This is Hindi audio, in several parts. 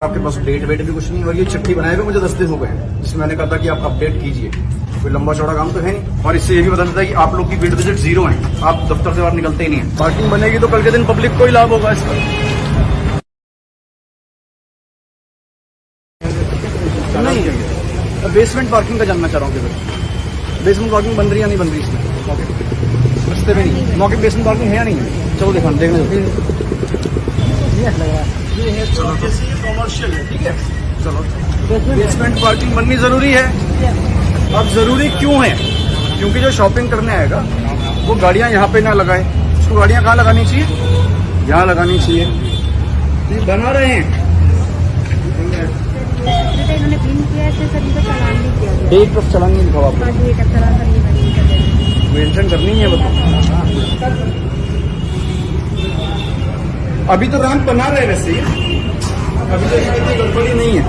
आपके पास डेट वेट भी कुछ नहीं और ये चिट्ठी बनाए हुए मुझे 10 दिन हो गए हैं जिसमें मैंने कहा था कि आप अपडेट कीजिए। कोई लंबा चौड़ा काम तो है नहीं और इससे ये भी पता चलता है कि आप लोग की फील्ड विजिट 0 है, आप दफ्तर से बाहर निकलते ही नहीं है। पार्किंग बनेगी तो कल के दिन पब्लिक को ही लाभ होगा इसका। नहीं, बेसमेंट पार्किंग का जानना चाह रहा हूँ कि बेसमेंट पार्किंग बन रही या नहीं बन रही इसमें रस्ते में नहीं मौके बेसमेंट पार्किंग है या नहीं है। चलो देखना चलो कॉमर्शियल है, ठीक है। चलो बेसमेंट पार्किंग बननी जरूरी है। अब जरूरी क्यों है? क्योंकि जो शॉपिंग करने आएगा वो गाड़ियां यहाँ पे ना लगाए, उसको गाड़ियां कहाँ लगानी चाहिए? यहाँ लगानी चाहिए। ये बना रहे हैं, इन्होंने पिन किया है, सर इनको चालान नहीं किया गया। एक तरफ चलान नहीं दिखाओ आपको, मेंशन करनी है बताओ। अभी तो रैंप बना रहे वैसे ही, अभी तो यहाँ इतनी गड़बड़ी नहीं है,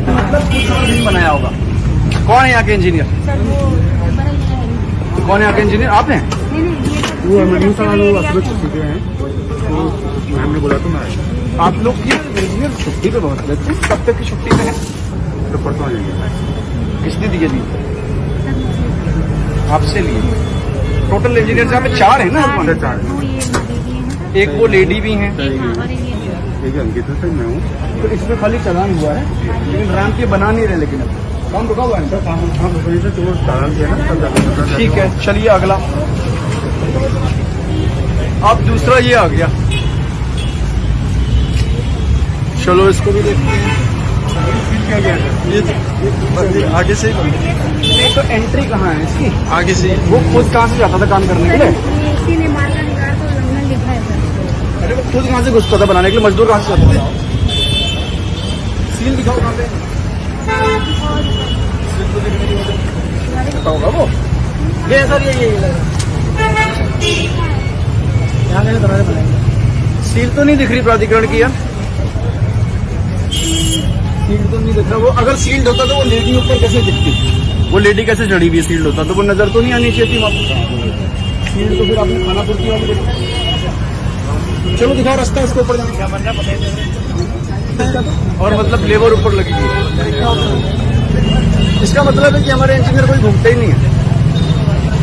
मतलब कुछ और नहीं बनाया होगा। कौन है यहाँ के इंजीनियर? कौन है यहाँ के इंजीनियर? आप हैं? वो मैम ने बोला तो मैं। आप लोग की इंजीनियर छुट्टी पे बहुत रहते हैं, कब तक की छुट्टी पे है? तो परसों आ जाएंगे। किसने दिए दी? आपसे लिए। टोटल इंजीनियर यहाँ पे 4 है ना? 4। एक वो लेडी भी हैं, एक अंकित है, मैं हूँ। तो इसमें खाली चालान हुआ है लेकिन रैंप ये बना नहीं रहे। लेकिन अब काम रुका हुआ है सर, चालान किया ना। ठीक है, चलिए अगला। अब दूसरा ये आ गया, चलो इसको भी देखते हैं। क्या गया ये आगे से तो एंट्री कहाँ है इसकी? आगे से वो खुद कहाँ से जाता था काम करने के लिए? अरे वो खुद कहाँ से घुसता था बनाने के लिए? मजदूर कहाँ से जाते थे? सील दिखाओ कहाँ पे होगा वो। ये सर ये यहाँ दरवाजे बनाएंगे। सील तो नहीं दिख रही प्राधिकरण की यार, सील तो नहीं दिख रहा। वो अगर सील्ड होता तो वो लेडी ऊपर कैसे दिखती? वो लेडी कैसे चढ़ी हुई? सील्ड होता तो वो नजर तो नहीं आनी चाहिए थी वहाँ। सील्ड तो फिर आपने खाना पूर्ति वाली। चलो दिखाओ रास्ता इसके ऊपर जाने और मतलब लेबर ऊपर लगी हुई। इसका मतलब है कि हमारे इंजीनियर कोई घूमते ही नहीं है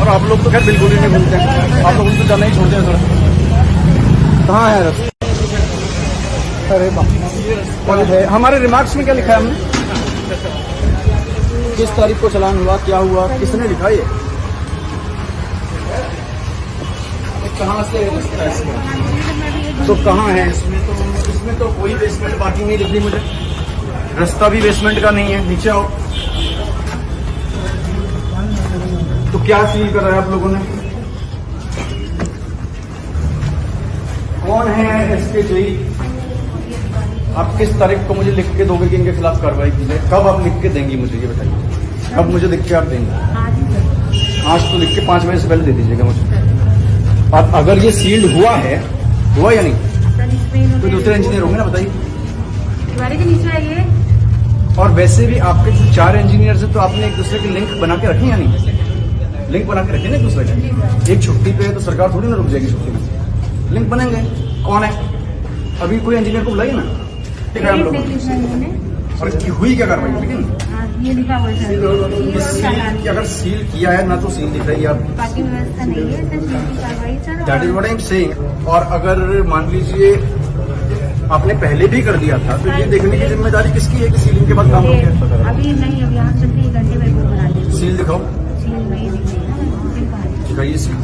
और आप लोग तो खैर बिल्कुल ही नहीं घूमते हैं। आप लोग तो जाना ही छोड़ते हैं सर। कहाँ है रास्ता? अरे बाप है। हमारे रिमार्क्स में क्या लिखा है हमने? किस तारीख को चलान हुआ, क्या हुआ, किसने लिखा? ये कहाँ से तो कहाँ है? इसमें तो कोई बेसमेंट पार्किंग नहीं दिख रही मुझे। रास्ता भी बेसमेंट का नहीं है। नीचे आओ। तो क्या सील कर रहा है आप लोगों ने? कौन है इसके जेई? आप किस तारीख को मुझे लिख के दोगे कि इनके खिलाफ कार्रवाई की जाए? कब आप लिख के देंगी मुझे ये बताइए? कब मुझे लिख के आप देंगे? आज तो लिख के 5 बजे से पहले दे दीजिएगा मुझे। और अगर ये सील्ड हुआ है, हुआ या नहीं? कोई दूसरे इंजीनियर होंगे ना, बताइए। दीवारी के नीचे है ये। और वैसे भी आपके 4 इंजीनियर से तो आपने एक दूसरे की लिंक बना के रखी या नहीं? लिंक बना के रखे ना एक दूसरे के। एक छुट्टी पे है तो सरकार थोड़ी ना रुक जाएगी छुट्टी में। लिंक बनेंगे। कौन है? अभी कोई इंजीनियर को बुलाइए ना। ठीक है हम लोग। और हुई क्या कार्रवाई? लेकिन ये लिखा हुआ है अगर सील किया है ना तो सील दिख रही है आप। पार्किंग व्यवस्था नहीं है, that is what I am saying. और अगर मान लीजिए आपने पहले भी कर दिया था तो ये देखने की जिम्मेदारी किसकी है कि सीलिंग के बाद काम हो गया? अभी नहीं, अब यहाँ चलते 1 घंटे में बना देंगे। सील दिखाओ। सील नहीं दिखाइए सील।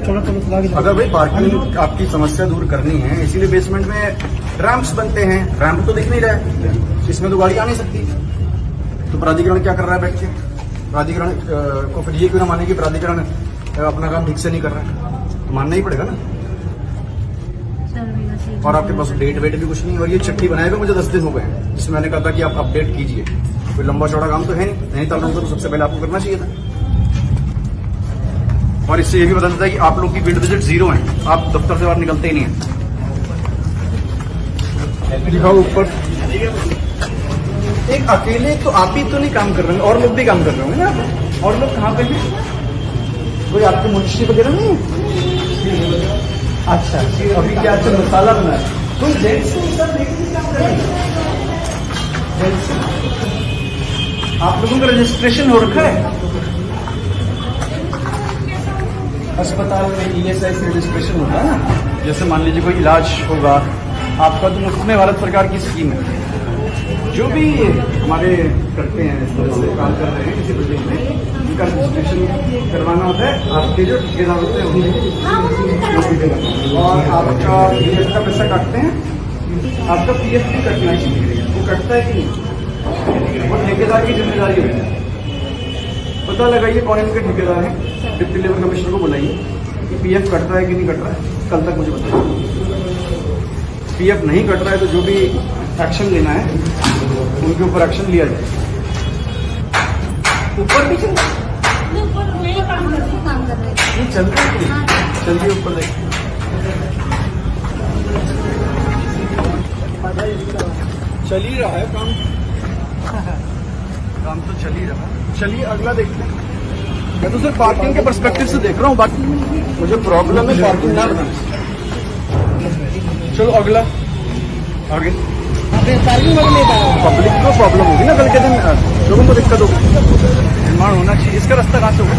अगर भाई पार्किंग आपकी समस्या दूर करनी है, इसीलिए बेसमेंट में रैंप्स बनते हैं। रैंप तो दिख नहीं रहा है, इसमें तो गाड़ी आ नहीं सकती। तो प्राधिकरण क्या कर रहा है बैठ के? प्राधिकरण को फिर ये क्यों ना माने कि प्राधिकरण अपना काम ठीक से नहीं कर रहा है? तो मानना ही पड़ेगा ना। और आपके पास डेट वेट भी कुछ नहीं और ये चिट्ठी बनाए हुए मुझे 10 दिन हो गए हैं जिसमें मैंने कहा था कि आप अपडेट कीजिए। कोई लंबा चौड़ा काम तो है नहीं, नैनीताल रोड तो सबसे पहले आपको करना चाहिए था। और इससे ये भी पता चलता है कि आप लोग की फील्ड विजिट 0 है, आप दफ्तर से बाहर निकलते ही नहीं है। दिखाओ ऊपर। एक अकेले तो आप ही तो नहीं काम कर रहे हैं, और लोग भी काम कर रहे होंगे ना। और लोग कहाँ पे हैं? कोई आपके मुंशी वगैरह नहीं है? अच्छा, अभी क्या अच्छा मसाला बना है? कोई जेंट्स को सब देखने आप लोगों का रजिस्ट्रेशन हो रखा है अस्पताल में? ESI से रजिस्ट्रेशन होता है ना। जैसे मान लीजिए कोई इलाज होगा आपका, तो मुफ्त में भारत सरकार की स्कीम है। जो भी हमारे करते हैं इस तरह से काम कर रहे हैं किसी बिल्डिंग में, उनका रजिस्ट्रेशन करवाना होता है। आपके जो ठेकेदार होते हैं उन्हें, और आपका PF का पैसा काटते हैं। आपका PF भी कटना चाहिए, वो कटता है कि नहीं, वो ठेकेदार की जिम्मेदारी होती है। पता लगाइए कौन इनके ठेकेदार हैं, डिप्टी लेबर कमिश्नर को बुलाइए कि PF कट रहा है कि नहीं कट रहा है, कल तक मुझे बताइए। PF नहीं कट रहा है तो जो भी एक्शन लेना है उनके ऊपर एक्शन लिया जाए। ऊपर भी चल काम कर रहे थे। नहीं चलते हैं, चलिए ऊपर देखिए। चल ही रहा है काम, काम तो चल ही रहा है। चलिए अगला देखते हैं। मैं तो सिर्फ पार्किंग के पर्सपेक्टिव से देख रहा हूँ, बाकी मुझे प्रॉब्लम है पार्किंग ना बनाने। चलो अगला आगे। पब्लिक को प्रॉब्लम होगी ना, कल के दिन लोगों को दिक्कत होगी। निर्माण होना चाहिए। इसका रास्ता कहाँ से होगा?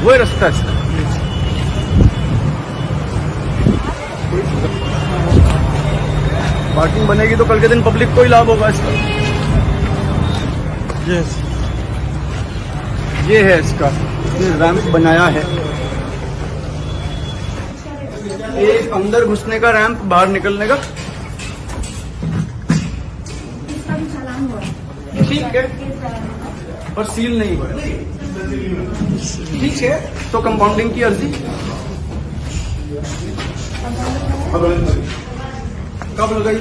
वही रास्ता है इसका। पार्किंग बनेगी तो कल के दिन पब्लिक को ही लाभ होगा इसका। यस, ये है इसका रैंप बनाया है। एक अंदर घुसने का रैंप, बाहर निकलने का। ठीक है, और सील नहीं हुआ है। ठीक है, तो कंपाउंडिंग की अर्जी कब लगाई,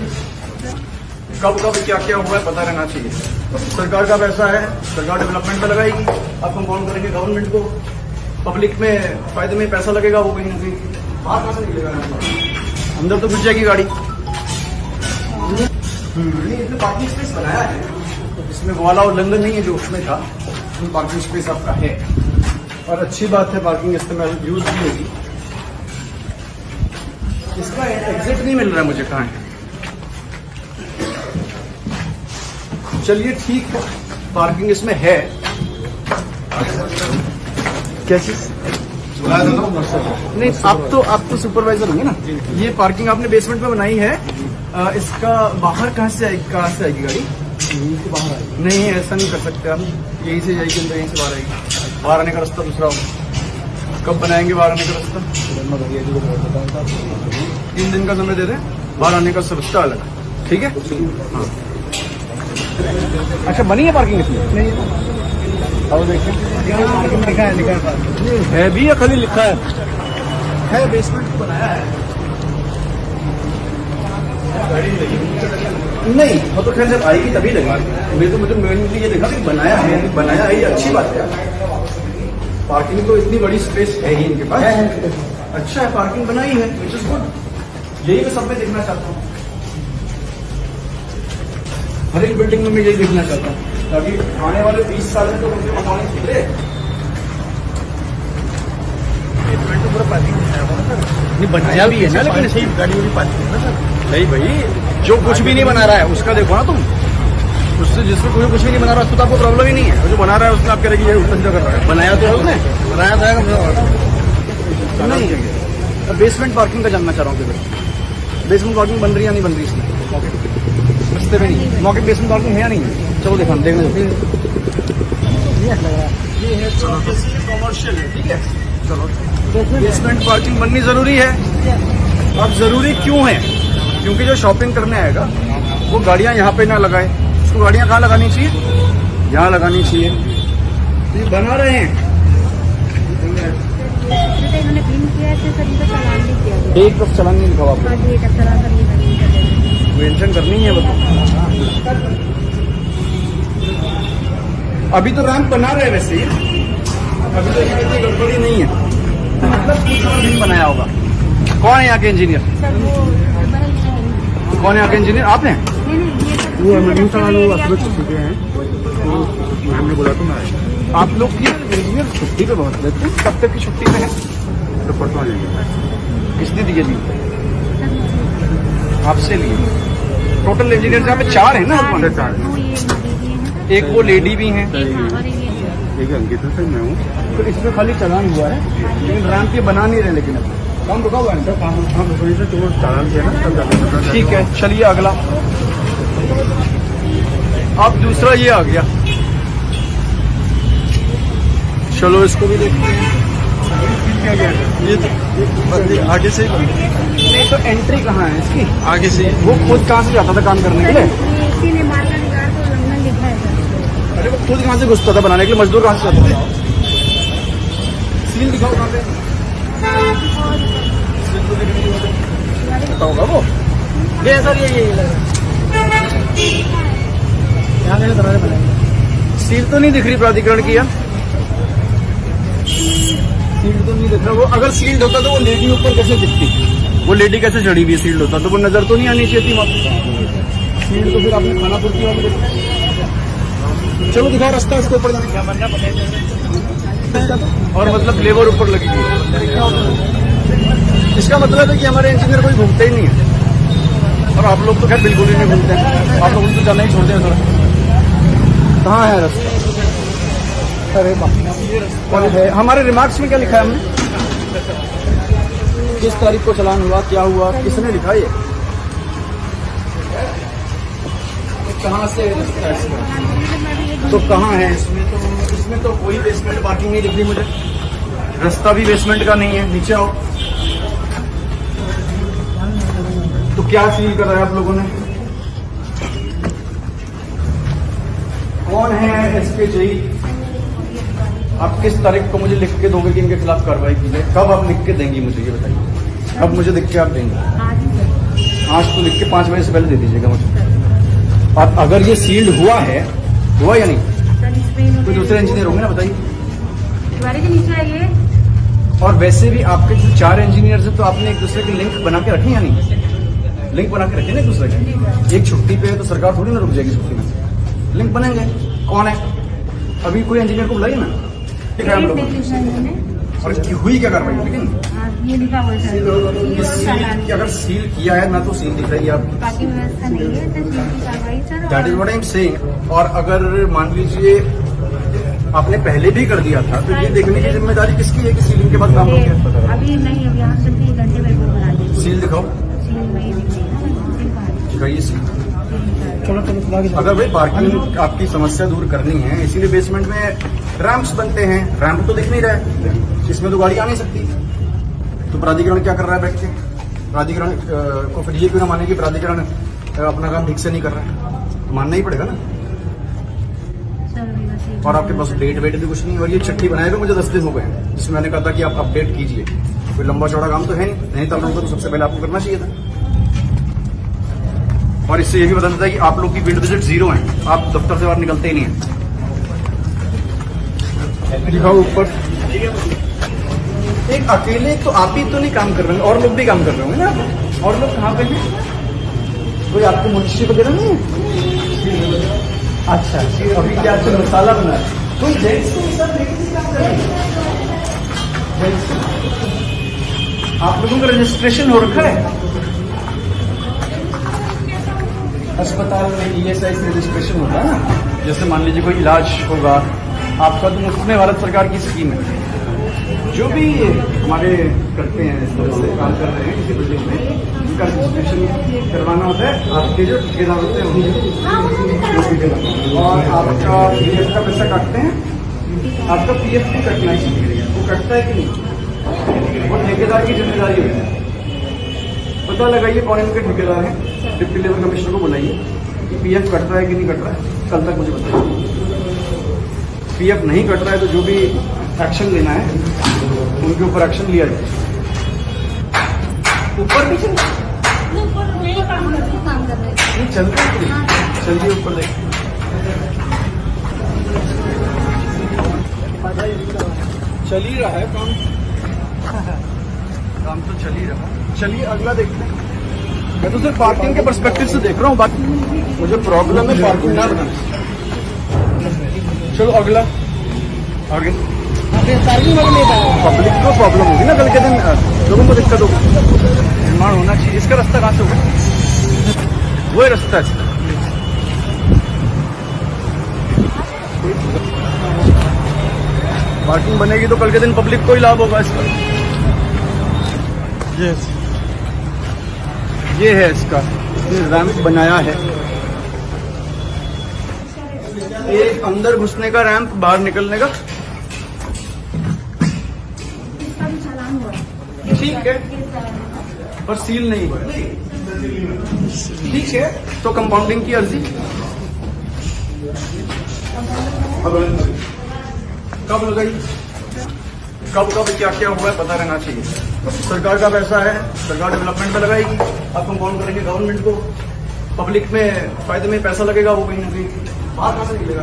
कब कब क्या क्या हुआ है पता रहना चाहिए। सरकार का पैसा है, सरकार डेवलपमेंट में लगाएगी, आप कंपाउंड करेंगे गवर्नमेंट को, पब्लिक में फायदे में पैसा लगेगा, वो कहीं ना कहीं बाहर कहाँ से निकलेगा? अंदर तो घुस जाएगी गाड़ी। इसमें पार्किंग स्पेस बनाया है, इसमें वाला उल्लंघन नहीं है जो उसमें था। इसमें पार्किंग स्पेस आपका है और अच्छी बात है, पार्किंग इस्तेमाल यूज भी होगी। इसका एग्जिट नहीं मिल रहा है मुझे, कहाँ है? चलिए ठीक है, पार्किंग इसमें है। क्या चीज? नहीं, आप तो सुपरवाइजर होंगे ना। ये पार्किंग आपने बेसमेंट में बनाई है, इसका बाहर कहाँ से आएगी गाड़ी? बाहर आएगी? नहीं, ऐसा नहीं कर सकते आप। यहीं से जाएगी अंदर, यहीं से बाहर आएगी। बाहर आने का रास्ता दूसरा होगा। कब बनाएंगे बाहर आने का रास्ता? 3 दिन का समय दे दें, बाहर आने का रास्ता अलग। ठीक है, हाँ। अच्छा, बनी है पार्किंग इसमें? नहीं, और देखिए लिखा है भी या खाली लिखा है? बेसमेंट को बनाया है। नहीं, वो तो खैर जब आएगी तभी लगेगी। मुझे मेनली ये देखा कि बनाया है, ये अच्छी बात है। पार्किंग तो इतनी बड़ी स्पेस है ही इनके पास। अच्छा है, पार्किंग बनाई है, विच इज गुड। यही मैं सब में देखना चाहता हूँ, हर एक बिल्डिंग में मैं यही देखना चाहता हूँ, ताकि आने वाले 20 साल में तो मुझे कमाने सुधरे। नहीं, बनाया भी है ना, लेकिन सही गाड़ी वाली पार्किंग है ना सर। नहीं भाई, जो कुछ भी नहीं बना रहा है उसका देखो ना तुम। उससे जिसमें कोई कुछ भी नहीं बना रहा उसको तो आपको प्रॉब्लम ही नहीं है। जो बना रहा है उसमें आप कह रहे ये उल्टा कर रहा है। बनाया तो है उसने, बनाया तो नहीं। बेसमेंट पार्किंग का जानना चाह रहा हूँ कि बेसमेंट पार्किंग बन रही है या नहीं बन रही इसमें? रस्ते में नहीं, मौके बेसमेंट पार्किंग है या नहीं? चलो देखो, देखने ये है कॉमर्शियल है। ठीक है, चलो। बेसमेंट पार्किंग बननी जरूरी है। अब जरूरी क्यों है? क्योंकि जो शॉपिंग करने आएगा वो गाड़ियां यहाँ पे ना लगाए। उसको गाड़ियां कहाँ लगानी चाहिए? यहाँ लगानी चाहिए। तो ये बना रहे हैं, इन्होंने पिन किया है, सर इनका चालान भी किया गया। एक तरफ चलान नहीं लिखा हुआ आपको? मेंशन करनी है वो तो। अभी तो रैंप बना रहे हैं वैसे ही, अभी तो इतनी गड़बड़ी नहीं है। मतलब कुछ बनाया होगा। कौन है यहाँ के इंजीनियर? कौन है यहाँ के इंजीनियर? आप हैं? वो चुके हैं, हमने बोला तो मैं। आप लोग की इंजीनियर छुट्टी पे बहुत रहते हैं, कब तक की छुट्टी पे है? तो परसों किसने दिए? आपसे लिए? टोटल इंजीनियर यहाँ पे 4 है ना? वो ये दीदी हैं एक वो लेडी भी हैं, और ये अंकित सर मैं हूँ। तो इसमें खाली चालान हुआ है, लेकिन रैंप ये बना नहीं रहे। लेकिन अब काम रुका हुआ है इनका। हाँ थोड़ी सा तो चालान किया ना, तब जाके ठीक है, चलिए अगला। अब दूसरा ये आ गया, चलो इसको भी देखते हैं। क्या गया ये तो आगे से ही नहीं, तो एंट्री कहाँ है इसकी? आगे से वो खुद कहाँ से जाता था काम करने के लिए? इसी ने मार्का निकाल तो लंदन लिखा है सर। अरे वो खुद कहाँ से घुसता था बनाने के लिए? मजदूर कहाँ से जाता था? सील दिखाओ कहाँ पे? सील तो दिख नहीं रहा। पता होगा वो। ये सर ये यहाँ से दरवाजे बनाएंगे। सील तो नहीं दिख रही प्राधिकरण की यार, सील तो नहीं दिख रहा। वो अगर सील्ड होता तो वो लेडी ऊपर कैसे दिखती? वो लेडी कैसे चढ़ी हुई? सील्ड होता तो वो नजर तो नहीं आनी चाहिए थी वहाँ पे। सील्ड तो फिर आपने खाना पूर्ति वाली देखी। चलो दिखाओ रास्ता इसके ऊपर जाने का। और मतलब लेबर ऊपर लगी हुई है। इसका मतलब है कि हमारे इंजीनियर कोई घूमते ही नहीं है, और आप लोग तो खैर बिल्कुल ही नहीं घूमते हैं। आप लोग उनको जाना ही छोड़ते हैं थोड़ा। कहाँ है रास्ता? अरे बाप है। हमारे रिमार्क्स में क्या लिखा है हमने? किस तारीख को चलान हुआ, क्या हुआ, किसने लिखा? ये कहाँ से रास्ता है इसमें? तो कहाँ है इसमें तो कोई बेसमेंट पार्किंग नहीं दिख रही मुझे। रास्ता भी बेसमेंट का नहीं है। नीचे आओ। तो क्या सील कर रहा है आप लोगों ने? कौन है इसके जेई? आप किस तारीख को मुझे लिख के दोगे कि इनके खिलाफ कार्रवाई की जाए? कब आप लिख के देंगी मुझे ये बताइए। कब मुझे लिख के आप देंगे? आज तो लिख के 5 बजे से पहले दे दीजिएगा मुझे। और अगर ये सील्ड हुआ है, हुआ या नहीं? कोई दूसरे इंजीनियर होंगे ना, बताइए। दीवारी के नीचे आइए। और वैसे भी आपके जो 4 इंजीनियर्स हैं, तो आपने एक दूसरे के लिंक बना के रखे या नहीं? लिंक बना के रखे ना एक दूसरे के। एक छुट्टी पे है तो सरकार थोड़ी ना रुक जाएगी छुट्टी में। लिंक बनेंगे। कौन है? अभी कोई इंजीनियर को बुलाइए ना। हम लोग और इसकी हुई क्या कार्रवाई? लेकिन ये लिखा हुआ है सर। अगर सील किया है ना, तो सील दिख रही है आपकी। बाकी व्यवस्था नहीं है तो सील की कार्रवाई sir. That is what I am saying. और अगर मान लीजिए आपने पहले भी कर दिया था, तो ये देखने की जिम्मेदारी किसकी है कि सीलिंग के बाद काम हो गया? अभी नहीं, अब यहाँ से 1 घंटे में वो बना देंगे। सील दिखाओ। सील वही दिख रही है ना, सील कहाँ है? दिखाइए सील। चलो अगर भाई पार्किंग आपकी समस्या दूर करनी है, इसीलिए बेसमेंट में रैंप्स बनते हैं। रैंप तो दिख नहीं रहा है, इसमें तो गाड़ी आ नहीं सकती। तो प्राधिकरण क्या कर रहा है बैठ के? प्राधिकरण को फिर ये क्यों ना माने कि प्राधिकरण अपना काम ठीक से नहीं कर रहा है? मानना ही पड़ेगा ना। और आपके पास डेट वेट भी कुछ नहीं। और ये चिट्ठी बनाए हुए मुझे 10 दिन हो गए हैं, जिसमें मैंने कहा था कि आप अपडेट कीजिए। कोई लंबा चौड़ा काम तो है नहीं तो आप लोगों को तो सबसे पहले आपको करना चाहिए था। और इससे ये भी पता चलता है कि आप लोग की फील्ड विजिट 0 है। आप दफ्तर से बाहर निकलते ही नहीं है। दिखाओ ऊपर। एक अकेले तो आप ही तो नहीं काम कर रहे हैं, और लोग भी काम कर रहे होंगे ना। और लोग कहाँ पे हैं? कोई आपके मुंशी वगैरह नहीं है? अच्छा, अभी क्या चल मसाला बना है? कोई जेंट्स को सब लेके काम कर रहे हैं? आप लोगों का रजिस्ट्रेशन हो रखा है अस्पताल में? ESI से रजिस्ट्रेशन होता है ना। जैसे मान लीजिए कोई इलाज होगा आपका, तो मुफ्त में भारत सरकार की स्कीम है। जो भी हमारे करते हैं, इस तरह से काम कर रहे हैं किसी बिल्डिंग में, उनका रजिस्ट्रेशन करवाना होता है। आपके जो ठेकेदार होते हैं उनके, और आपका PF का पैसा काटते हैं। आपका PF भी कटना चाहिए। वो कटता है कि नहीं, वो ठेकेदार की जिम्मेदारी होती है। पता लगाइए कौन इनके ठेकेदार हैं। डिप्टी लेबर कमिश्नर को बुलाइए कि PF कट रहा है कि नहीं कट रहा है, कल तक मुझे बताइए। PF नहीं कट रहा है तो जो भी एक्शन लेना है उनके ऊपर एक्शन लिया जाए। ऊपर भी चल काम कर रहे हैं। नहीं चलते हैं। चलिए ऊपर देखिए। चल ही रहा है काम। काम तो चल ही रहा। चलिए अगला देखते हैं। मैं तो सिर्फ पार्किंग के पर्सपेक्टिव से देख रहा हूँ, बाकी मुझे प्रॉब्लम है पार्किंग ना बनाना। चलो अगला आगे। पब्लिक को प्रॉब्लम होगी ना, कल के दिन लोगों को दिक्कत होगी। निर्माण होना चाहिए। इसका रास्ता कहाँ से होगा? वही रास्ता है इसका। पार्किंग बनेगी तो कल के दिन पब्लिक को ही लाभ होगा इसका। ये है इसका, इसने रैंप बनाया है। एक अंदर घुसने का रैंप, बाहर निकलने का। इसका भी चालान हुआ है। ठीक है, पर सील नहीं हुआ है। ठीक है, तो कंपाउंडिंग की अर्जी कब लगाई, कब क्या क्या हुआ है पता रहना चाहिए। सरकार का पैसा है, सरकार डेवलपमेंट में लगाएगी, आप कंपाउंड करेंगे गवर्नमेंट को, पब्लिक में फायदे में पैसा लगेगा, वो कहीं ना कहीं बाहर कहां से निकलेगा,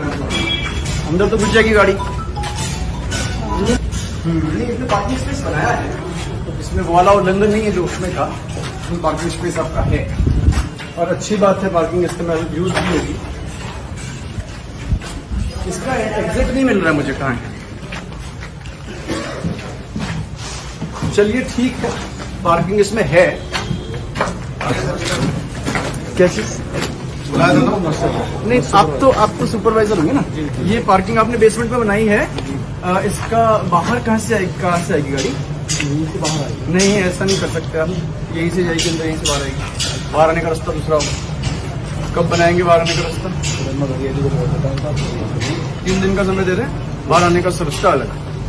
अंदर तो घुस जाएगी गाड़ी। नहीं, इसमें पार्किंग स्पेस बनाया है, इसमें वो वाला उल्लंघन नहीं है जो उसमें था, इसमें पार्किंग स्पेस आपका है और अच्छी बात है, पार्किंग इस्तेमाल यूज भी होगी। इसका एग्जिट नहीं मिल रहा है मुझे, कहाँ है। चलिए ठीक है, पार्किंग इसमें है। कैसे नहीं, आप तो सुपरवाइजर होंगे ना। ये पार्किंग आपने बेसमेंट में बनाई है, इसका बाहर कहाँ से आएगी गाड़ी? यहीं से बाहर आएगी। नहीं, ऐसा नहीं कर सकते आप, यहीं से जाएगी अंदर, यहीं से बाहर आएगी। बाहर आने का रास्ता दूसरा होगा। कब बनाएंगे बाहर आने का रास्ता? 3 दिन का समय दे रहे हैं, बाहर आने का रास्ता अलग।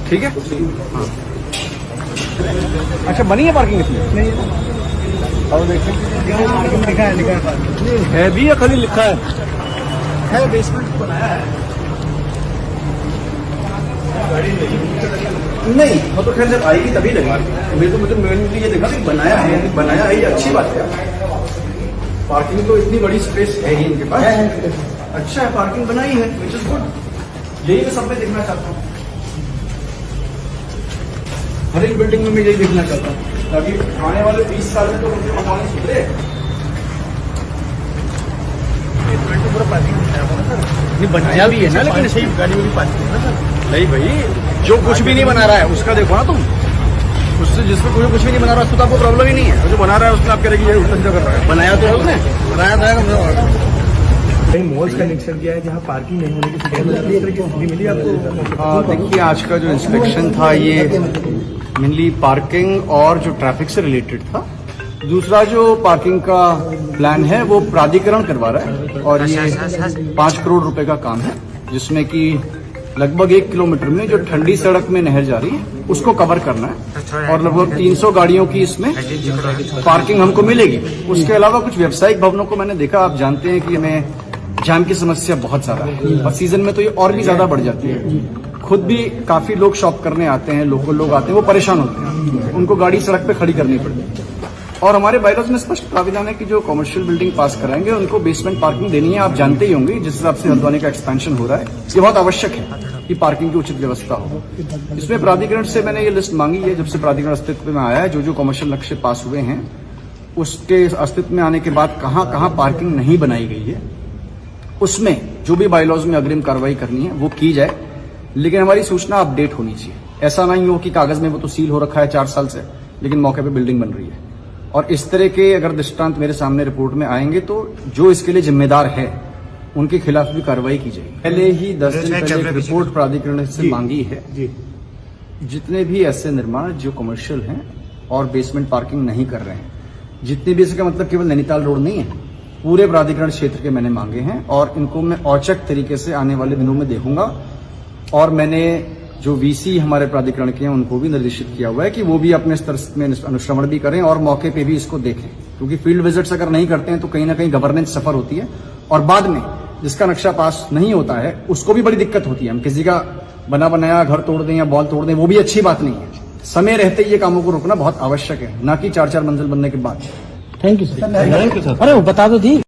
ठीक है, हाँ। अच्छा, बनी है पार्किंग इसमें? नहीं, और देखिए लिखा है भी या खाली लिखा है बेसमेंट बनाया है। नहीं, वो तो खैर जब आएगी तभी लगा। मुझे मेनली ये देखा कि बनाया है, ये अच्छी बात है। पार्किंग तो इतनी बड़ी स्पेस है ही इनके पास। अच्छा है, पार्किंग बनाई है, विच इज गुड। यही मैं सब में देखना चाहता हूँ, हर एक बिल्डिंग में मैं यही देखना चाहता हूँ, ताकि आने वाले 20 साल में तो मुझे मकान सुधरे। पूरा पार्किंग बनाया भी है ना, लेकिन सही गाड़ी वाली पार्किंग है ना सर। नहीं भाई, जो कुछ भी नहीं बना रहा है उसका देखो ना तुम, उससे जिसमें कोई कुछ भी नहीं बना रहा उसको तो आपको प्रॉब्लम ही नहीं है। जो बना रहा है उसमें आप करेंगे ये उल्टा सीधा कर रहा है। बनाया तो है उसने, बनाया था कहीं मॉल्स का निरीक्षण किया है जहाँ पार्किंग नहीं होने की स्थिति मिली आपको? देखिए, आज का जो इंस्पेक्शन था ये मेनली पार्किंग और जो ट्रैफिक से रिलेटेड था। दूसरा जो पार्किंग का प्लान है वो प्राधिकरण करवा रहा है, और ये 5 करोड़ रुपए का काम है, जिसमें कि लगभग 1 किलोमीटर में जो ठंडी सड़क में नहर जा रही है उसको कवर करना है, और लगभग 300 गाड़ियों की इसमें पार्किंग हमको मिलेगी। उसके अलावा कुछ व्यावसायिक भवनों को मैंने देखा, आप जानते हैं कि हमें जाम की समस्या बहुत ज्यादा है, और सीजन में तो ये और भी ज्यादा बढ़ जाती है। खुद भी काफी लोग शॉप करने आते हैं, लोकल लोग आते हैं, वो परेशान होते हैं, उनको गाड़ी सड़क पे खड़ी करनी पड़ती है। और हमारे बायलॉज में स्पष्ट प्राविधान है कि जो कमर्शियल बिल्डिंग पास कराएंगे उनको बेसमेंट पार्किंग देनी है। आप जानते ही होंगे जिस हिसाब से हल्द्वानी का एक्सपेंशन हो रहा है, ये बहुत आवश्यक है कि पार्किंग की उचित व्यवस्था हो। इसमें प्राधिकरण से मैंने ये लिस्ट मांगी है, जब से प्राधिकरण अस्तित्व में आया है, जो कमर्शियल नक्शे पास हुए हैं उसके अस्तित्व में आने के बाद कहाँ कहाँ पार्किंग नहीं बनाई गई है, उसमें जो भी बायलॉज में अग्रिम कार्रवाई करनी है वो की जाए। लेकिन हमारी सूचना अपडेट होनी चाहिए, ऐसा नहीं हो कि कागज में वो तो सील हो रखा है 4 साल से, लेकिन मौके पे बिल्डिंग बन रही है। और इस तरह के अगर दृष्टांत मेरे सामने रिपोर्ट में आएंगे तो जो इसके लिए जिम्मेदार है उनके खिलाफ भी कार्रवाई की जाएगी। पहले ही 10 दिन पहले एक रिपोर्ट प्राधिकरण से मांगी है। जितने भी ऐसे निर्माण जो कमर्शियल हैं और बेसमेंट पार्किंग नहीं कर रहे हैं, जितने भी, इसका मतलब केवल नैनीताल रोड नहीं है, पूरे प्राधिकरण क्षेत्र के मैंने मांगे हैं, और इनको मैं औचक तरीके से आने वाले दिनों में देखूंगा। और मैंने जो वीसी हमारे प्राधिकरण के हैं उनको भी निर्देशित किया हुआ है कि वो भी अपने स्तर में अनुश्रवण भी करें और मौके पे भी इसको देखें, क्योंकि फील्ड विजिट्स अगर नहीं करते हैं तो कहीं ना कहीं गवर्नेंस सफर होती है, और बाद में जिसका नक्शा पास नहीं होता है उसको भी बड़ी दिक्कत होती है। हम किसी का बना बनाया घर तोड़ दें या बॉल तोड़ दें, वो भी अच्छी बात नहीं है। समय रहते ये कामों को रोकना बहुत आवश्यक है, ना कि 4-4 मंजिल बनने के बाद। Thank you sir. अरे बता दो दी।